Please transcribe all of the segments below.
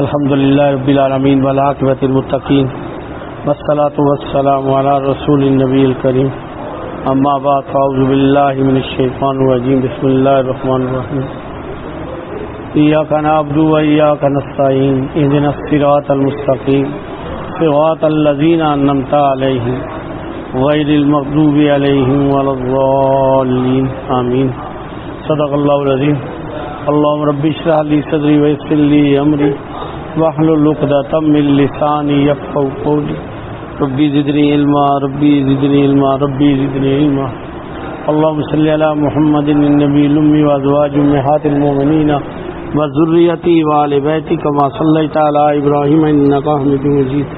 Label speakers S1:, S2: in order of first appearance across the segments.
S1: الحمدللہ رب العالمین والعاقبۃ للمتقین والصلاة والسلام علی رسول النبی الکریم اما بعد فاعوذ باللہ من الشیطان الرجیم بسم اللہ الرحمن الرحیم ایاک نعبد و ایاک نستعین اہدنا الصراط المستقیم صراط الذین انعمت علیہم غیر المغضوب علیہم ولا الضالین آمین صدق اللہ العظیم اللہم رب اشرح لی صدری ویسر لی امری واحلل عقدۃ من لسانی یفقهوا قولی ربی زدنی علما ربی زدنی علما ربی زدنی علما اللہم صلی علی محمد النبی الامی وازواج امہات المؤمنین وذریتہ وآل بیتہ کما صلیت علی ابراہیم انک حمید مجید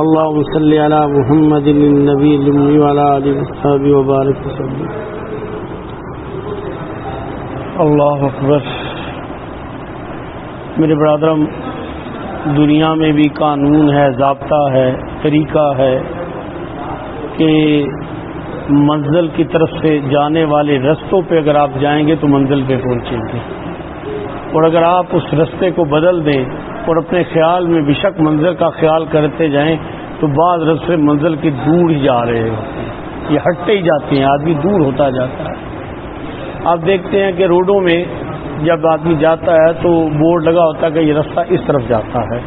S1: اللہم صلی علی محمد النبی الامی وعلی آلہ وصحبہ وبارک وسلم. اللہ اکبر. میرے برادرم، دنیا میں بھی قانون ہے، ضابطہ ہے، طریقہ ہے کہ منزل کی طرف سے جانے والے رستوں پہ اگر آپ جائیں گے تو منزل پہ پہنچیں گے، اور اگر آپ اس رستے کو بدل دیں اور اپنے خیال میں بے شک منزل کا خیال کرتے جائیں تو بعض رستے منزل کے دور ہی جا رہے ہوتے ہیں، یہ ہٹتے ہی جاتے ہیں، آدمی دور ہوتا جاتا ہے. آپ دیکھتے ہیں کہ روڈوں میں جب آدمی جاتا ہے تو بورڈ لگا ہوتا ہے کہ یہ رستہ اس طرف جاتا ہے،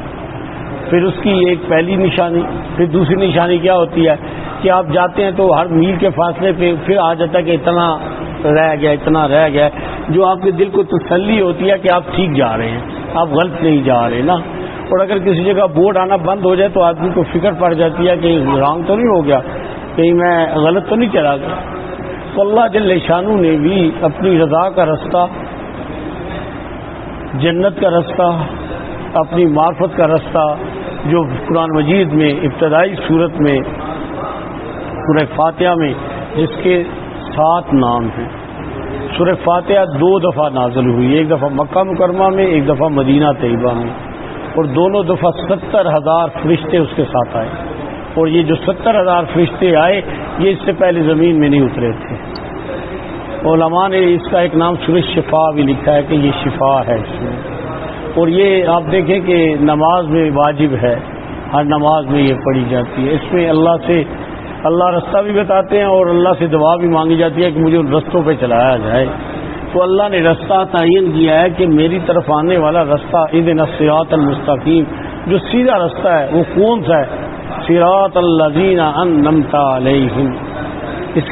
S1: پھر اس کی ایک پہلی نشانی، پھر دوسری نشانی کیا ہوتی ہے کہ آپ جاتے ہیں تو ہر میل کے فاصلے پہ پھر آ جاتا ہے کہ اتنا رہ گیا اتنا رہ گیا، جو آپ کے دل کو تسلی ہوتی ہے کہ آپ ٹھیک جا رہے ہیں، آپ غلط نہیں جا رہے نا. اور اگر کسی جگہ بورڈ آنا بند ہو جائے تو آدمی کو فکر پڑ جاتی ہے کہ رانگ تو نہیں ہو گیا، کہیں میں غلط تو نہیں چلا گیا. تو اللہ جل شانہ نے بھی اپنی رضا کا رستہ، جنت کا رستہ، اپنی معرفت کا رستہ، جو قرآن مجید میں ابتدائی صورت میں سورہ فاتحہ میں جس کے 7 نام ہیں. سورہ فاتحہ 2 دفعہ نازل ہوئی، ایک دفعہ مکہ مکرمہ میں، ایک دفعہ مدینہ طیبہ میں، اور دونوں دفعہ 70,000 فرشتے اس کے ساتھ آئے. اور یہ جو 70,000 فرشتے آئے یہ اس سے پہلے زمین میں نہیں اترے تھے. علماء نے اس کا ایک نام سورہ شفا بھی لکھا ہے کہ یہ شفا ہے اس میں. اور یہ آپ دیکھیں کہ نماز میں واجب ہے، ہر نماز میں یہ پڑھی جاتی ہے. اس میں اللہ رستہ بھی بتاتے ہیں اور اللہ سے دعا بھی مانگی جاتی ہے کہ مجھے ان رستوں پہ چلایا جائے. تو اللہ نے رستہ تعین کیا ہے کہ میری طرف آنے والا رستہ اہدنا الصراط المستقیم، جو سیدھا رستہ ہے وہ کون سا ہے؟ صراط الذین انعمت علیہم. اس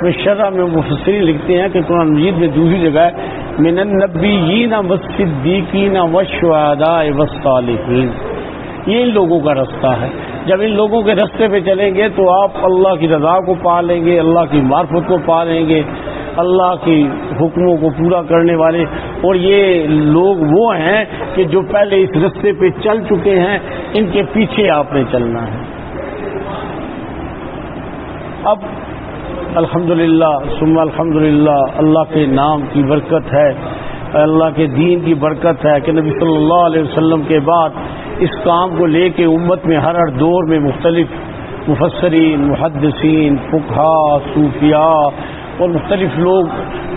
S1: میں شرح میں مفسرین لکھتے ہیں کہ قرآن مجید میں دوسری جگہ ہے من النبیین والصدیقین والشہداء والصالحین. یہ ان لوگوں کا رستہ ہے. جب ان لوگوں کے رستے پہ چلیں گے تو آپ اللہ کی رضا کو پا لیں گے، اللہ کی معرفت کو پا لیں گے، اللہ کی حکموں کو پورا کرنے والے. اور یہ لوگ وہ ہیں کہ جو پہلے اس رستے پہ چل چکے ہیں، ان کے پیچھے آپ نے چلنا ہے. اب الحمدللہ ثم الحمدللہ اللہ کے نام کی برکت ہے، اللہ کے دین کی برکت ہے کہ نبی صلی اللہ علیہ وسلم کے بعد اس کام کو لے کے امت میں ہر دور میں مختلف مفسرین، محدثین، فقہاء، صوفیاء اور مختلف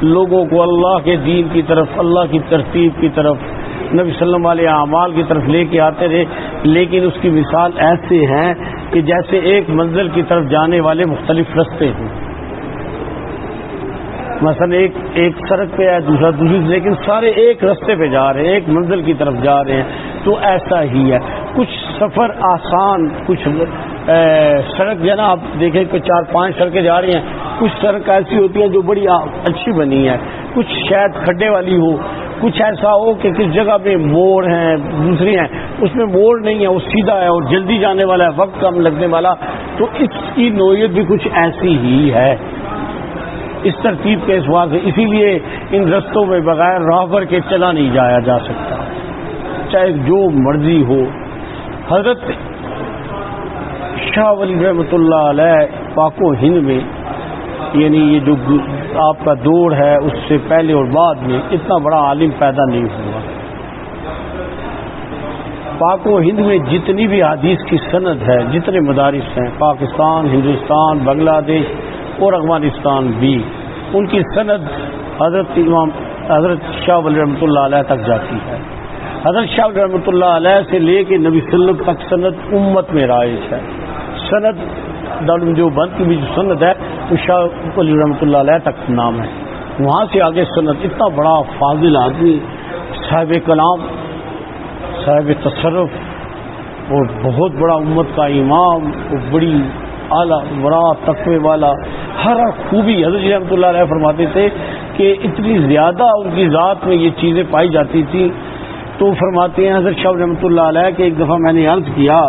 S1: لوگوں کو اللہ کے دین کی طرف، اللہ کی ترتیب کی طرف، نبی صلی اللہ علیہ وسلم علیہ اعمال کی طرف لے کے آتے رہے. لیکن اس کی مثال ایسے ہیں کہ جیسے ایک منزل کی طرف جانے والے مختلف رستے ہیں. مثلا ایک سڑک پہ ہے، دوسرا دوسری، لیکن سارے ایک رستے پہ جا رہے ہیں، ایک منزل کی طرف جا رہے ہیں. تو ایسا ہی ہے، کچھ سفر آسان، کچھ سڑک جو ہے نا آپ دیکھیں کہ 4-5 سڑکیں جا رہی ہیں، کچھ سڑک ایسی ہوتی ہیں جو بڑی اچھی بنی ہے، کچھ شاید کھڈے والی ہو، کچھ ایسا ہو کہ کس جگہ پہ موڑ ہیں، دوسری ہیں اس میں موڑ نہیں ہے، وہ سیدھا ہے اور جلدی جانے والا ہے، وقت کم لگنے والا. تو اس کی نوعیت بھی کچھ ایسی ہی ہے اس ترتیب کے اعتبار سے. اسی لیے ان رستوں میں بغیر راہبر کے چلا نہیں جایا جا سکتا، چاہے جو مرضی ہو. حضرت شاہ ولی رحمۃ اللہ علیہ پاک و ہند میں، یعنی یہ جو آپ کا دور ہے اس سے پہلے اور بعد میں اتنا بڑا عالم پیدا نہیں ہوا. پاک و ہند میں جتنی بھی حدیث کی سند ہے، جتنے مدارس ہیں، پاکستان، ہندوستان، بنگلہ دیش اور افغانستان بھی، ان کی سند حضرت شاہ ولی رحمۃ اللہ علیہ تک جاتی ہے. حضرت شاہ رحمۃ اللہ علیہ سے لے کے نبی صلی اللہ علیہ وسلم تک سند امت میں رائج ہے. سند دارالعلوم دیوبند کی بھی جو سند ہے وہ شاہ ولی رحمۃ اللہ علیہ تک نام ہے. وہاں سے آگے سند اتنا بڑا فاضل آدمی، صاحب کلام، صاحب تصرف اور بہت بڑا امت کا امام، اور بڑی اعلیٰ بڑا تقوی والا، ہر خوبی. حضرت رحمۃ اللہ علیہ فرماتے تھے کہ اتنی زیادہ ان کی ذات میں یہ چیزیں پائی جاتی تھی. تو فرماتے ہیں حضرت شاہ رحمۃ اللہ علیہ کہ ایک دفعہ میں نے عرض کیا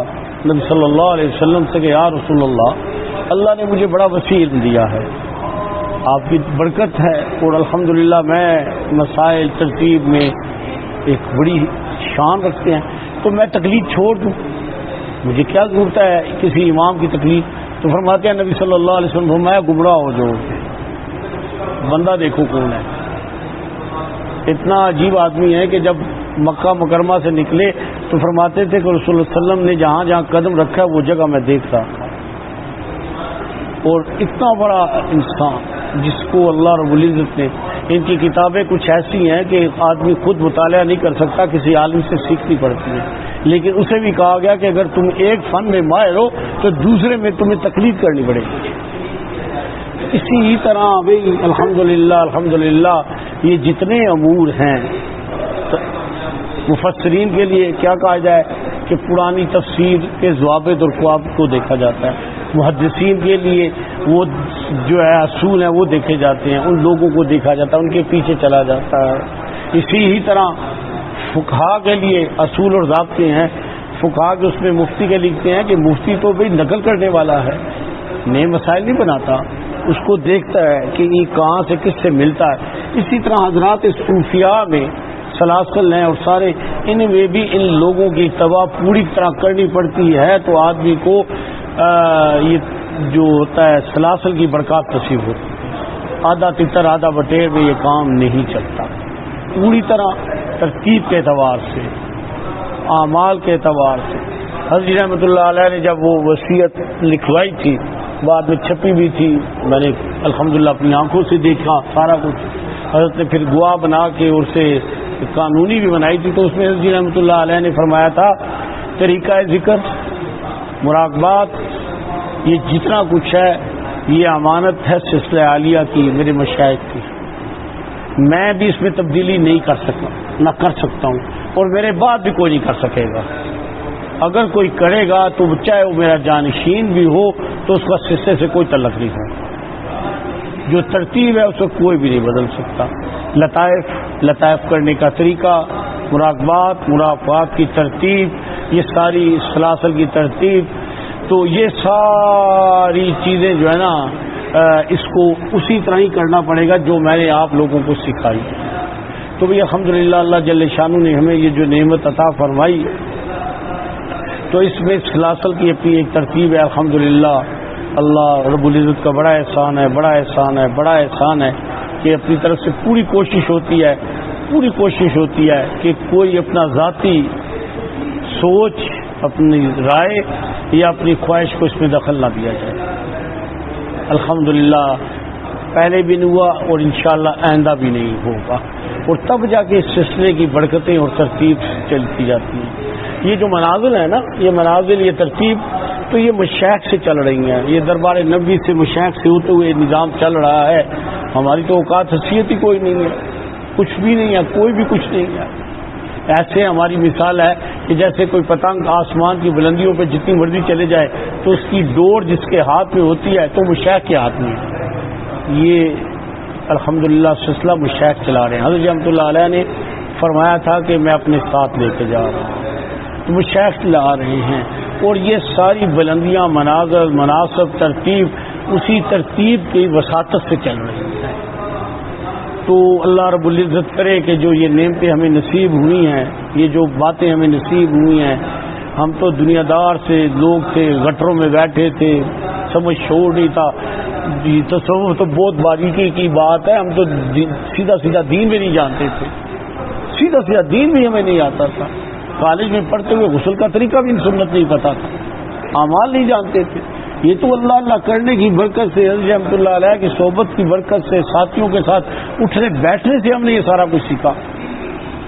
S1: نبی صلی اللہ علیہ وسلم سے کہ یا رسول اللہ نے مجھے بڑا وسیع علم دیا ہے، آپ کی برکت ہے، اور الحمدللہ میں مسائل ترتیب میں ایک بڑی شان رکھتے ہیں، تو میں تقلید چھوڑ دوں، مجھے کیا ضرورت ہے کسی امام کی تقلید. تو فرماتے ہیں نبی صلی اللہ علیہ وسلم فرمایا گمراہ ہو جاؤ، بندہ دیکھو کون ہے. اتنا عجیب آدمی ہے کہ جب مکہ مکرمہ سے نکلے تو فرماتے تھے کہ رسول اللہ صلی اللہ علیہ وسلم نے جہاں جہاں قدم رکھا وہ جگہ میں دیکھ رہا تھا. اور اتنا بڑا انسان جس کو اللہ رب العزت نے، ان کی کتابیں کچھ ایسی ہیں کہ آدمی خود مطالعہ نہیں کر سکتا، کسی عالم سے سیکھنی پڑتی ہے. لیکن اسے بھی کہا گیا کہ اگر تم ایک فن میں ماہر ہو تو دوسرے میں تمہیں تقلید کرنی پڑے گی. اسی طرح بھائی الحمدللہ یہ جتنے امور ہیں، مفسرین کے لیے کیا کہا جائے کہ پرانی تفسیر کے ضوابط اور قواعد کو دیکھا جاتا ہے. محدثین کے لیے وہ جو ہے اصول ہیں وہ دیکھے جاتے ہیں، ان لوگوں کو دیکھا جاتا ہے، ان کے پیچھے چلا جاتا ہے. اسی ہی طرح فقہا کے لیے اصول اور ضابطے ہیں. فقہا کے اس میں مفتی کے لکھتے ہیں کہ مفتی تو بھائی نقل کرنے والا ہے، نئے مسائل نہیں بناتا، اس کو دیکھتا ہے کہ یہ کہاں سے کس سے ملتا ہے. اسی طرح حضرات صوفیاء میں سلاسل ہیں اور سارے، ان میں بھی ان لوگوں کی اتباع پوری طرح کرنی پڑتی ہے تو آدمی کو یہ جو ہوتا ہے سلاسل کی برکات نصیب ہوتی ہے. آدھا تتر آدھا بٹیر میں یہ کام نہیں چلتا. پوری طرح ترتیب کے اعتبار سے، اعمال کے اعتبار سے. حضرت رحمۃ اللہ علیہ نے جب وہ وصیت لکھوائی تھی، بعد میں چھپی بھی تھی، میں نے الحمدللہ اپنی آنکھوں سے دیکھا سارا کچھ. حضرت نے پھر گواہ بنا کے اور سے قانونی بھی بنائی تھی. تو اس میں حضرت رحمۃ اللہ علیہ نے فرمایا تھا طریقہ ذکر، مراقبات، یہ جتنا کچھ ہے یہ امانت ہے سلسلہ عالیہ کی، میرے مشائخ کی. میں بھی اس میں تبدیلی نہیں کر سکتا، نہ کر سکتا ہوں، اور میرے بعد بھی کوئی نہیں کر سکے گا. اگر کوئی کرے گا تو چاہے وہ میرا جانشین بھی ہو تو اس کا سلسلے سے کوئی تعلق نہیں ہو. جو ترتیب ہے اس کو کوئی بھی نہیں بدل سکتا. لطائف کرنے کا طریقہ، مراقبات کی ترتیب، یہ ساری سلاسل کی ترتیب، تو یہ ساری چیزیں جو ہے نا اس کو اسی طرح ہی کرنا پڑے گا جو میں نے آپ لوگوں کو سکھائی. تو بھی الحمدللہ اللہ جل شانہ نے ہمیں یہ جو نعمت عطا فرمائی، تو اس میں سلاسل کی اپنی ایک ترتیب ہے. الحمدللہ اللہ رب العزت کا بڑا احسان ہے کہ اپنی طرف سے پوری کوشش ہوتی ہے کہ کوئی اپنا ذاتی سوچ، اپنی رائے یا اپنی خواہش کو اس میں دخل نہ دیا جائے. الحمدللہ پہلے بھی نہیں ہوا اور انشاءاللہ آئندہ بھی نہیں ہوگا. اور تب جا کے اس سلسلے کی برکتیں اور ترتیب چلتی جاتی ہیں. یہ جو منازل ہے نا، یہ منازل، یہ ترتیب، تو یہ مشائخ سے چل رہی ہیں. یہ دربار نبوی سے مشائخ سے ہوتے ہوئے نظام چل رہا ہے. ہماری تو اوقات حیثیت ہی کوئی نہیں ہے، کچھ بھی نہیں ہے، کوئی بھی کچھ نہیں ہے. ایسے ہماری مثال ہے کہ جیسے کوئی پتنگ آسمان کی بلندیوں پہ جتنی مرضی چلے جائے تو اس کی ڈور جس کے ہاتھ میں ہوتی ہے تو مشائخ کے ہاتھ میں ہے. یہ الحمدللہ سلسلہ مشائخ چلا رہے ہیں. حضرت رحمۃ اللہ علیہ نے فرمایا تھا کہ میں اپنے ساتھ لے کے جا رہا ہوں، تو مشائخ لا رہے ہیں. اور یہ ساری بلندیاں، مناظر، مناسب، ترتیب اسی ترتیب کی وساطت سے چل رہی ہیں. تو اللہ رب العزت کرے کہ جو یہ نعمتیں ہمیں نصیب ہوئی ہیں، یہ جو باتیں ہمیں نصیب ہوئی ہیں، ہم تو دنیا دار سے لوگ تھے، گٹروں میں بیٹھے تھے، سمجھ شعور نہیں تھا. تصوف تو بہت باریکی کی بات ہے. ہم تو سیدھا دین بھی نہیں جانتے تھے، سیدھا دین بھی ہمیں نہیں آتا تھا. کالج میں پڑھتے ہوئے غسل کا طریقہ بھی سنت نہیں پتا تھا، اعمال نہیں جانتے تھے. یہ تو اللہ کرنے کی برکت سے، حضرت رحمۃ اللہ علیہ کی صحبت کی برکت سے، ساتھیوں کے ساتھ اٹھنے بیٹھنے سے ہم نے یہ سارا کچھ سیکھا.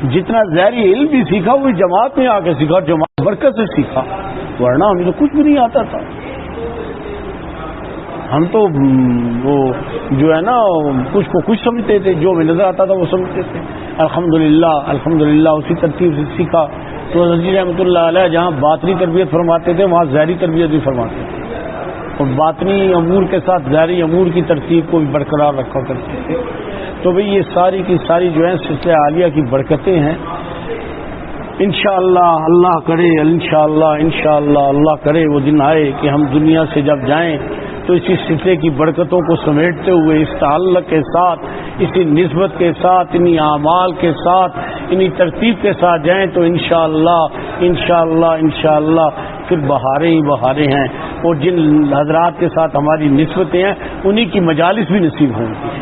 S1: جتنا ظاہری علم بھی سیکھا وہ جماعت میں آ کے سیکھا، جماعت برکت سے سیکھا، ورنہ ہمیں تو کچھ بھی نہیں آتا تھا. ہم تو وہ جو ہے نا کچھ کو کچھ سمجھتے تھے، جو ہمیں نظر آتا تھا وہ سمجھتے تھے. الحمدللہ اسی ترتیب سے سیکھا. تو حضرت جی رحمۃ اللہ علیہ جہاں باطنی تربیت فرماتے تھے وہاں ظاہری تربیت بھی فرماتے تھے، اور باطنی امور کے ساتھ ظاہری امور کی ترتیب کو بھی برقرار رکھا کرتے تھے. تو بھئی یہ ساری کی ساری جو ہیں سلسلہ عالیہ کی برکتیں ہیں. انشاءاللہ اللہ کرے، انشاءاللہ اللہ کرے وہ دن آئے کہ ہم دنیا سے جب جائیں تو اسی سلسلے کی برکتوں کو سمیٹتے ہوئے اس تعلق کے ساتھ، اسی نسبت کے ساتھ، انہی اعمال کے ساتھ، انہی ترتیب کے ساتھ جائیں تو انشاءاللہ پھر بہاریں ہی بہاریں ہیں. اور جن حضرات کے ساتھ ہماری نسبتیں ہیں انہی کی مجالس بھی نصیب ہوں گی.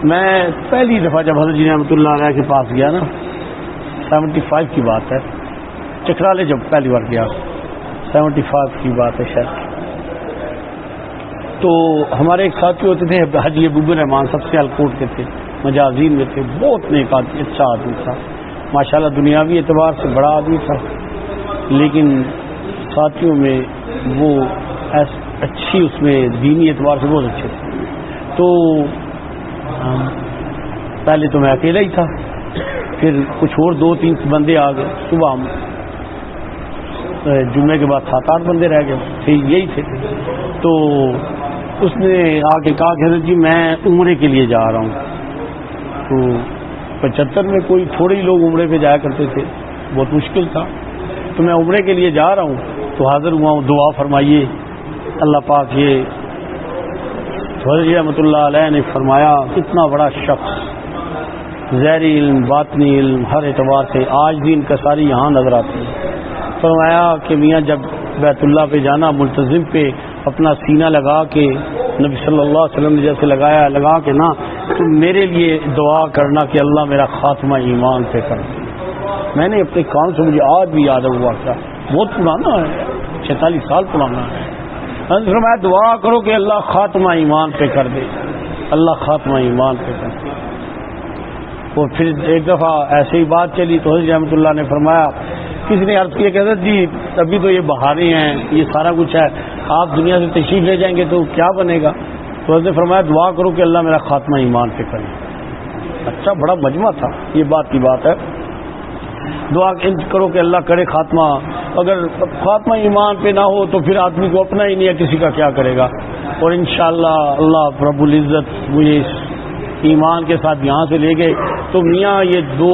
S1: میں پہلی دفعہ جب حضرت جی رحمۃ اللہ علیہ کے پاس گیا نا، 75 کی بات ہے، چکرالے جب پہلی بار گیا 75 کی بات ہے شاید. تو ہمارے ایک ساتھی ہوتے تھے حاجی ابو الرحمان، سب سے الکوٹ کے تھے، مجازین میں تھے، بہت نیک آدمی، اچھا آدمی تھا ماشاءاللہ، دنیاوی اعتبار سے بڑا آدمی تھا، لیکن ساتھیوں میں وہ اچھی، اس میں دینی اعتبار سے بہت اچھے تھے. تو پہلے تو میں اکیلا ہی تھا، پھر کچھ اور 2-3 بندے آ گئے. صبح ہم جمعے کے بعد 7-8 بندے رہ گئے تھے، یہی تھے. تو اس نے آ کے کہا کہ حضرت جی میں عمرے کے لیے جا رہا ہوں. تو 75 میں کوئی تھوڑے ہی لوگ عمرے پہ جایا کرتے تھے، بہت مشکل تھا. تو میں عمرے کے لیے جا رہا ہوں تو حاضر ہوا ہوں، دعا فرمائیے اللہ پاک. یہ حضرت رحمۃ اللہ علیہ نے فرمایا اتنا بڑا شخص، ظاہری علم، باطنی علم، ہر اعتبار سے آج بھی ان کا ساری یہاں نظر آتی ہے. فرمایا کہ میاں جب بیت اللہ پہ جانا، ملتزم پہ اپنا سینہ لگا کے نبی صلی اللہ علیہ وسلم نے جیسے لگا کے نا، تو میرے لیے دعا کرنا کہ اللہ میرا خاتمہ ایمان پہ کر دے. میں نے اپنے کان سے، مجھے آج بھی یاد ہوا، کیا بہت پرانا ہے، 46 سال پرانا ہے. فرمایا دعا کرو کہ اللہ خاتمہ ایمان پہ کر دے، اللہ خاتمہ ایمان پہ کر دے. اور پھر ایک دفعہ ایسے ہی بات چلی تو حضرت رحمۃ اللہ نے فرمایا، کسی نے عرض کیا کہ حضرت جی ابھی تو یہ بہاریں ہیں، یہ سارا کچھ ہے، آپ دنیا سے تشریف لے جائیں گے تو کیا بنے گا؟ تو حضرت نے فرمایا دعا کرو کہ اللہ میرا خاتمہ ایمان پہ کرے. اچھا بڑا مجمع تھا، یہ بات کی بات ہے. دعا کرو کہ اللہ کرے خاتمہ. اگر خاتمہ ایمان پہ نہ ہو تو پھر آدمی کو اپنا ہی نہیں ہے، کسی کا کیا کرے گا. اور انشاءاللہ اللہ رب العزت مجھے اس ایمان کے ساتھ یہاں سے لے گئے تو میاں یہ 2